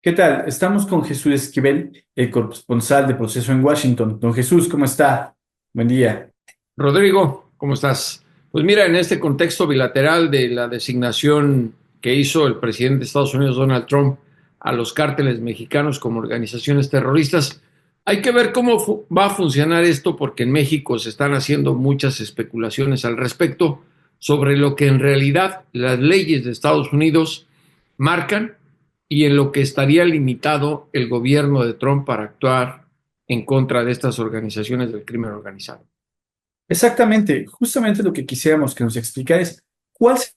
¿Qué tal? Estamos con Jesús Esquivel, el corresponsal de Proceso en Washington. Don Jesús, ¿cómo está? Buen día. Rodrigo, ¿cómo estás? Pues mira, en este contexto bilateral de la designación que hizo el presidente de Estados Unidos, Donald Trump, a los cárteles mexicanos como organizaciones terroristas, hay que ver cómo va a funcionar esto porque en México se están haciendo muchas especulaciones al respecto sobre lo que en realidad las leyes de Estados Unidos marcan y en lo que estaría limitado el gobierno de Trump para actuar en contra de estas organizaciones del crimen organizado. Exactamente, justamente lo que quisiéramos que nos explicara es cuáles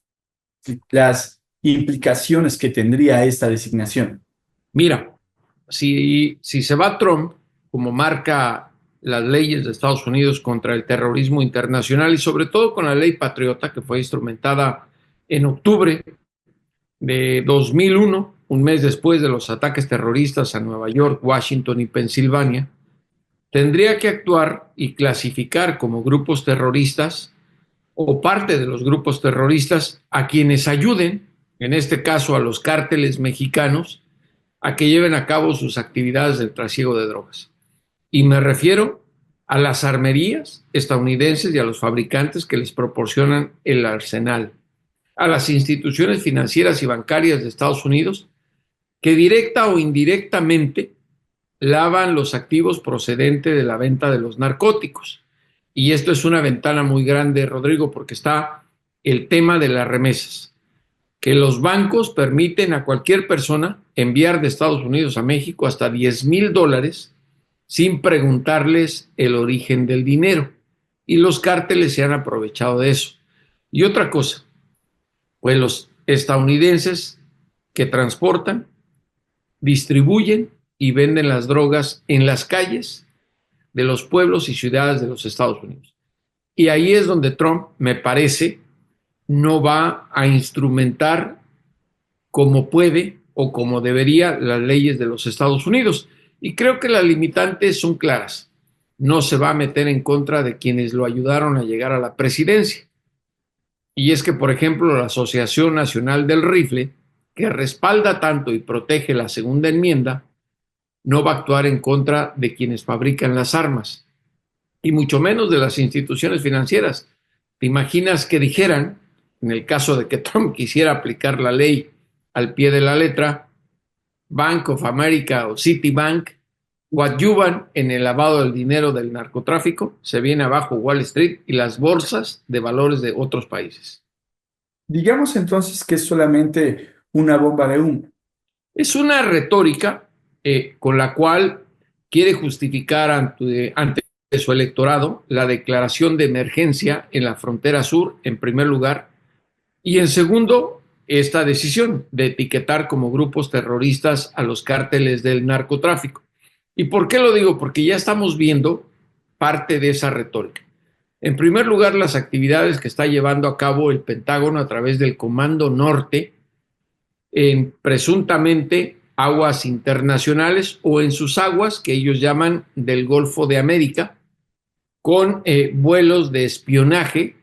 son las implicaciones que tendría esta designación. Mira, si se va Trump, como marca las leyes de Estados Unidos contra el terrorismo internacional y sobre todo con la ley Patriota, que fue instrumentada en octubre de 2001, un mes después de los ataques terroristas a Nueva York, Washington y Pensilvania, tendría que actuar y clasificar como grupos terroristas o parte de los grupos terroristas a quienes ayuden, en este caso a los cárteles mexicanos, a que lleven a cabo sus actividades del trasiego de drogas. Y me refiero a las armerías estadounidenses y a los fabricantes que les proporcionan el arsenal, a las instituciones financieras y bancarias de Estados Unidos que directa o indirectamente lavan los activos procedentes de la venta de los narcóticos. Y esto es una ventana muy grande, Rodrigo, porque está el tema de las remesas, que los bancos permiten a cualquier persona enviar de Estados Unidos a México hasta $10,000 sin preguntarles el origen del dinero. Y los cárteles se han aprovechado de eso. Y otra cosa, pues los estadounidenses que transportan, distribuyen y venden las drogas en las calles de los pueblos y ciudades de los Estados Unidos. Y ahí es donde Trump, me parece, no va a instrumentar como puede o como debería las leyes de los Estados Unidos. Y creo que las limitantes son claras. No se va a meter en contra de quienes lo ayudaron a llegar a la presidencia. Y es que, por ejemplo, la Asociación Nacional del Rifle, que respalda tanto y protege la segunda enmienda, no va a actuar en contra de quienes fabrican las armas, y mucho menos de las instituciones financieras. ¿Te imaginas que dijeran, en el caso de que Trump quisiera aplicar la ley al pie de la letra, Bank of America o Citibank coadyuvan en el lavado del dinero del narcotráfico, se viene abajo Wall Street y las bolsas de valores de otros países? Digamos entonces que es solamente una bomba de humo. Es una retórica con la cual quiere justificar ante su electorado la declaración de emergencia en la frontera sur, en primer lugar, y en segundo, esta decisión de etiquetar como grupos terroristas a los cárteles del narcotráfico. ¿Y por qué lo digo? Porque ya estamos viendo parte de esa retórica. En primer lugar, las actividades que está llevando a cabo el Pentágono a través del Comando Norte en presuntamente aguas internacionales o en sus aguas que ellos llaman del Golfo de América, con vuelos de espionaje,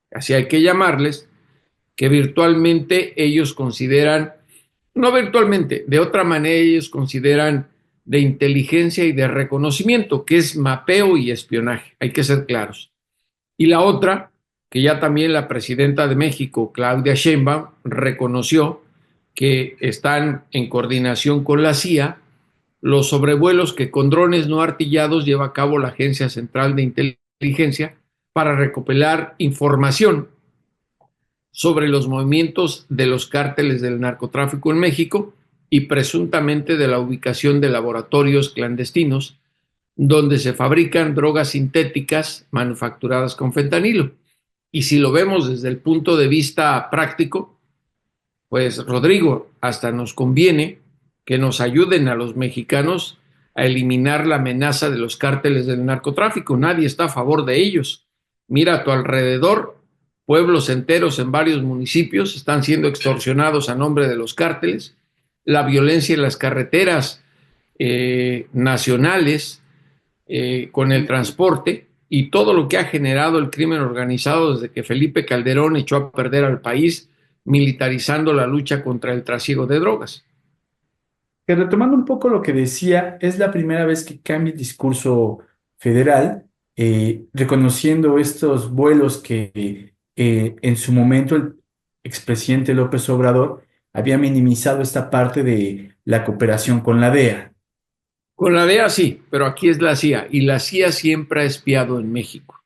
así hay que llamarles, que virtualmente ellos consideran, no virtualmente, de otra manera ellos consideran de inteligencia y de reconocimiento, que es mapeo y espionaje, hay que ser claros. Y la otra, que ya también la presidenta de México, Claudia Sheinbaum, reconoció que están en coordinación con la CIA los sobrevuelos que con drones no artillados lleva a cabo la Agencia Central de Inteligencia para recopilar información sobre los movimientos de los cárteles del narcotráfico en México y presuntamente de la ubicación de laboratorios clandestinos donde se fabrican drogas sintéticas manufacturadas con fentanilo. Y si lo vemos desde el punto de vista práctico, pues Rodrigo, hasta nos conviene que nos ayuden a los mexicanos a eliminar la amenaza de los cárteles del narcotráfico. Nadie está a favor de ellos. Mira a tu alrededor, pueblos enteros en varios municipios están siendo extorsionados a nombre de los cárteles. La violencia en las carreteras nacionales con el transporte y todo lo que ha generado el crimen organizado desde que Felipe Calderón echó a perder al país militarizando la lucha contra el trasiego de drogas. Que retomando un poco lo que decía, es la primera vez que cambia el discurso federal, reconociendo estos vuelos que en su momento el expresidente López Obrador había minimizado esta parte de la cooperación con la DEA. Con la DEA sí, pero aquí es la CIA y la CIA siempre ha espiado en México.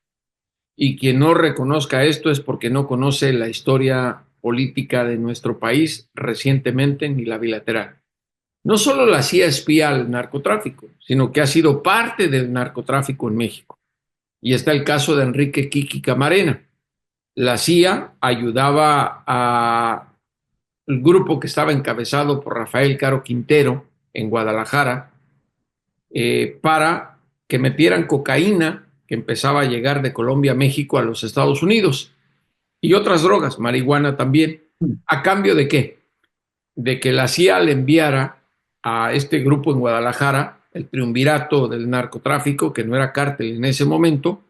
Y quien no reconozca esto es porque no conoce la historia política de nuestro país recientemente ni la bilateral. No solo la CIA espía al narcotráfico, sino que ha sido parte del narcotráfico en México. Y está el caso de Enrique Kiki Camarena. La CIA ayudaba al grupo que estaba encabezado por Rafael Caro Quintero en Guadalajara para que metieran cocaína que empezaba a llegar de Colombia a México a los Estados Unidos y otras drogas, marihuana también. ¿A cambio de qué? De que la CIA le enviara a este grupo en Guadalajara, el triunvirato del narcotráfico, que no era cártel en ese momento,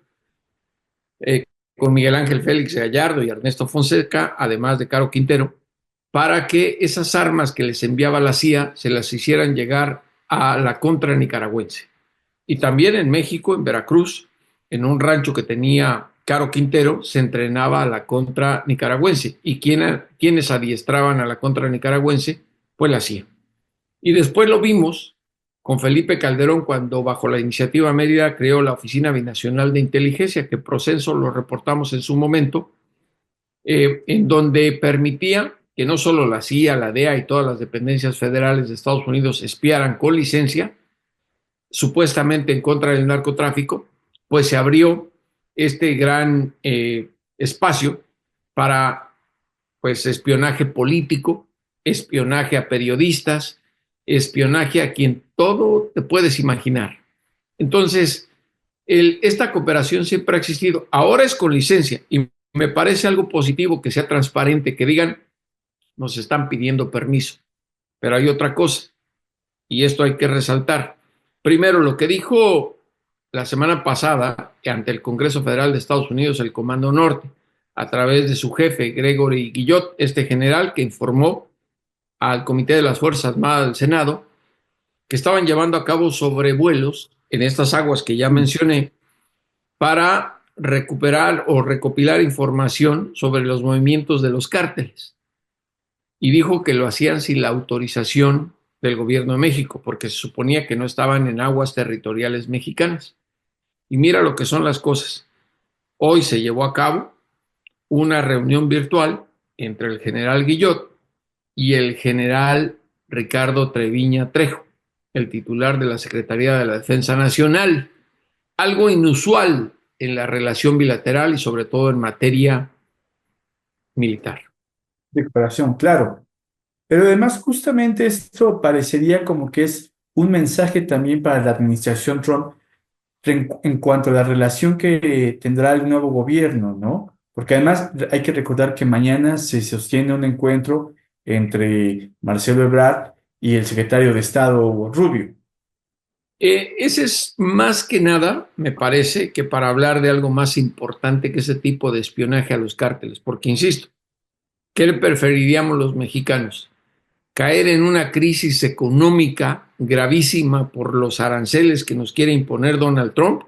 eh, con Miguel Ángel Félix Gallardo y Ernesto Fonseca, además de Caro Quintero, para que esas armas que les enviaba la CIA se las hicieran llegar a la contra nicaragüense. Y también en México, en Veracruz, en un rancho que tenía Caro Quintero, se entrenaba a la contra nicaragüense. ¿Y quienes adiestraban a la contra nicaragüense? Pues la CIA. Y después lo vimos con Felipe Calderón cuando bajo la iniciativa Mérida creó la Oficina Binacional de Inteligencia, que Procenso lo reportamos en su momento, en donde permitía que no solo la CIA, la DEA y todas las dependencias federales de Estados Unidos espiaran con licencia, supuestamente en contra del narcotráfico, pues se abrió este gran espacio para pues espionaje político, espionaje a periodistas, espionaje a quien todo te puedes imaginar. Entonces, esta cooperación siempre ha existido. Ahora es con licencia y me parece algo positivo que sea transparente, que digan, nos están pidiendo permiso. Pero hay otra cosa, y esto hay que resaltar. Primero, lo que dijo la semana pasada ante el Congreso Federal de Estados Unidos, el Comando Norte, a través de su jefe, Gregory Guillot, este general que informó al Comité de las Fuerzas Armadas del Senado que estaban llevando a cabo sobrevuelos en estas aguas que ya mencioné para recuperar o recopilar información sobre los movimientos de los cárteles. Y dijo que lo hacían sin la autorización del gobierno de México, porque se suponía que no estaban en aguas territoriales mexicanas. Y mira lo que son las cosas. Hoy se llevó a cabo una reunión virtual entre el general Guillot y el general Ricardo Treviña Trejo, el titular de la Secretaría de la Defensa Nacional. Algo inusual en la relación bilateral y sobre todo en materia militar. De cooperación, claro. Pero además, justamente esto parecería como que es un mensaje también para la administración Trump en cuanto a la relación que tendrá el nuevo gobierno, ¿no? Porque además hay que recordar que mañana se sostiene un encuentro entre Marcelo Ebrard y el secretario de Estado Rubio. Ese es más que nada, me parece, que para hablar de algo más importante que ese tipo de espionaje a los cárteles, porque insisto, ¿qué preferiríamos los mexicanos? ¿Caer en una crisis económica gravísima por los aranceles que nos quiere imponer Donald Trump?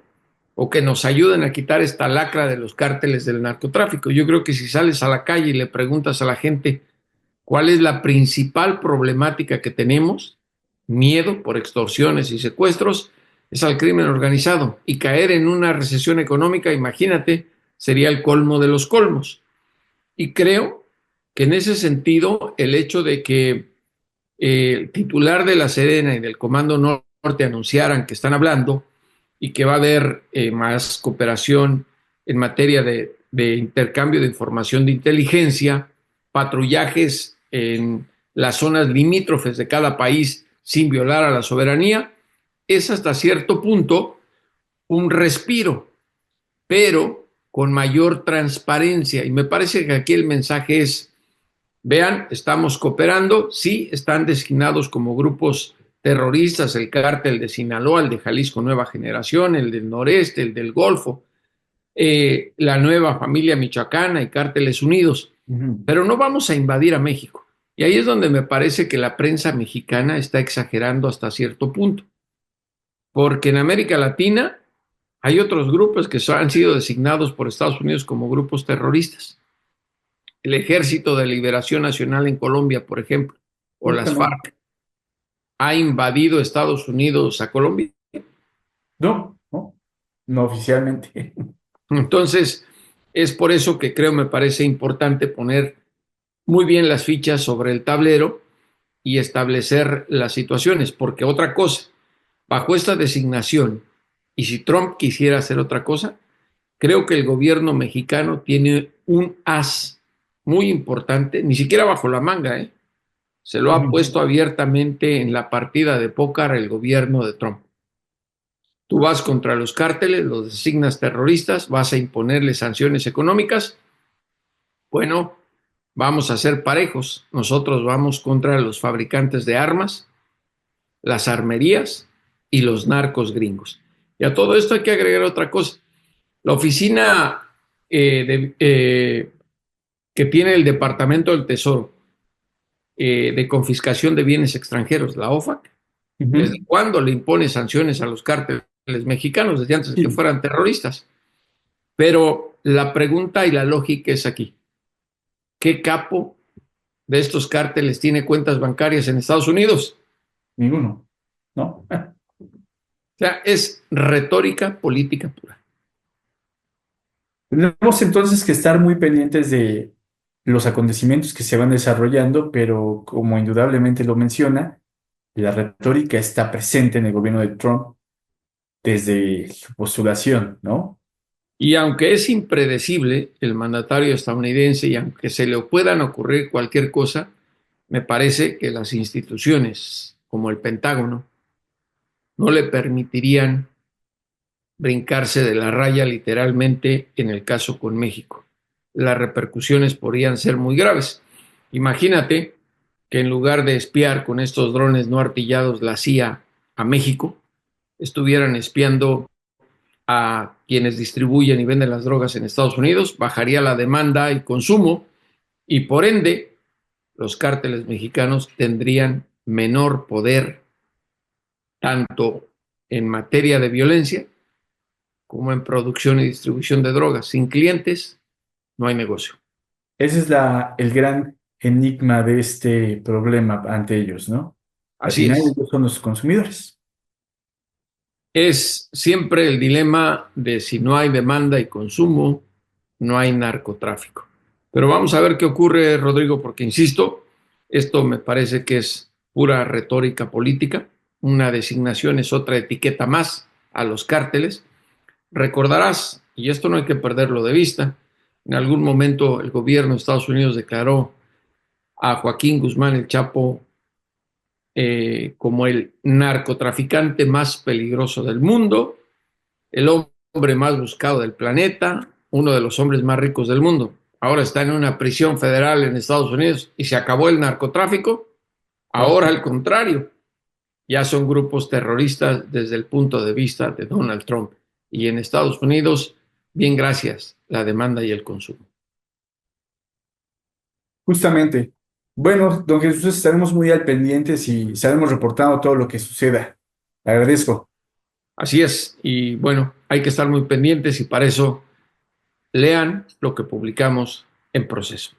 ¿O que nos ayuden a quitar esta lacra de los cárteles del narcotráfico? Yo creo que si sales a la calle y le preguntas a la gente cuál es la principal problemática que tenemos, miedo por extorsiones y secuestros, es al crimen organizado. Y caer en una recesión económica, imagínate, sería el colmo de los colmos. Y creo que en ese sentido, el hecho de que el titular de la Sedena y del Comando Norte anunciaran que están hablando y que va a haber más cooperación en materia de intercambio de información de inteligencia, patrullajes en las zonas limítrofes de cada país sin violar a la soberanía, es hasta cierto punto un respiro, pero con mayor transparencia. Y me parece que aquí el mensaje es, vean, estamos cooperando, sí, están designados como grupos terroristas, el cártel de Sinaloa, el de Jalisco Nueva Generación, el del Noreste, el del Golfo, la nueva familia michoacana y cárteles unidos, Ujú. pero no vamos a invadir a México. Y ahí es donde me parece que la prensa mexicana está exagerando hasta cierto punto, porque en América Latina hay otros grupos que han sido designados por Estados Unidos como grupos terroristas. El Ejército de Liberación Nacional en Colombia, por ejemplo, o las Justamente. FARC, ha invadido Estados Unidos a Colombia. No, no, no oficialmente. Entonces, es por eso que creo, me parece importante poner muy bien las fichas sobre el tablero y establecer las situaciones, porque otra cosa, bajo esta designación, y si Trump quisiera hacer otra cosa, creo que el gobierno mexicano tiene un as muy importante, ni siquiera bajo la manga, ¿eh? Se lo ha Ujú. puesto abiertamente en la partida de póker el gobierno de Trump. Tú vas contra los cárteles, los designas terroristas, vas a imponerles sanciones económicas. Bueno, vamos a ser parejos. Nosotros vamos contra los fabricantes de armas, las armerías y los narcos gringos. Y a todo esto hay que agregar otra cosa. La oficina que tiene el Departamento del Tesoro de confiscación de bienes extranjeros, la OFAC, ¿desde Ujú. cuándo le impone sanciones a los cárteles mexicanos? Desde antes de que Sí, fueran terroristas. Pero la pregunta y la lógica es aquí. ¿Qué capo de estos cárteles tiene cuentas bancarias en Estados Unidos? ninguno, ¿no? O sea, es retórica política pura. Tenemos entonces que estar muy pendientes de los acontecimientos que se van desarrollando, pero como indudablemente lo menciona, la retórica está presente en el gobierno de Trump desde su postulación, ¿no? Y aunque es impredecible el mandatario estadounidense y aunque se le puedan ocurrir cualquier cosa, me parece que las instituciones como el Pentágono no le permitirían brincarse de la raya literalmente en el caso con México. Las repercusiones podrían ser muy graves. Imagínate que en lugar de espiar con estos drones no artillados la CIA a México, estuvieran espiando a quienes distribuyen y venden las drogas en Estados Unidos, bajaría la demanda y consumo y por ende los cárteles mexicanos tendrían menor poder tanto en materia de violencia como en producción y distribución de drogas. Sin clientes no hay negocio. Ese es el gran enigma de este problema ante ellos, ¿no? Al Así final es. ellos son los consumidores. Es siempre el dilema de si no hay demanda y consumo, no hay narcotráfico. Pero vamos a ver qué ocurre, Rodrigo, porque insisto, esto me parece que es pura retórica política. Una designación es otra etiqueta más a los cárteles. Recordarás, y esto no hay que perderlo de vista, en algún momento el gobierno de Estados Unidos declaró a Joaquín Guzmán el Chapo como el narcotraficante más peligroso del mundo, el hombre más buscado del planeta, uno de los hombres más ricos del mundo. Ahora está en una prisión federal en Estados Unidos y se acabó el narcotráfico. ¿No? Ahora al contrario, ya son grupos terroristas desde el punto de vista de Donald Trump. Y en Estados Unidos, bien gracias, la demanda y el consumo. Justamente. Bueno, don Jesús, estaremos muy al pendientes y estaremos reportando todo lo que suceda. Le agradezco. Así es, y bueno, hay que estar muy pendientes y para eso lean lo que publicamos en Proceso.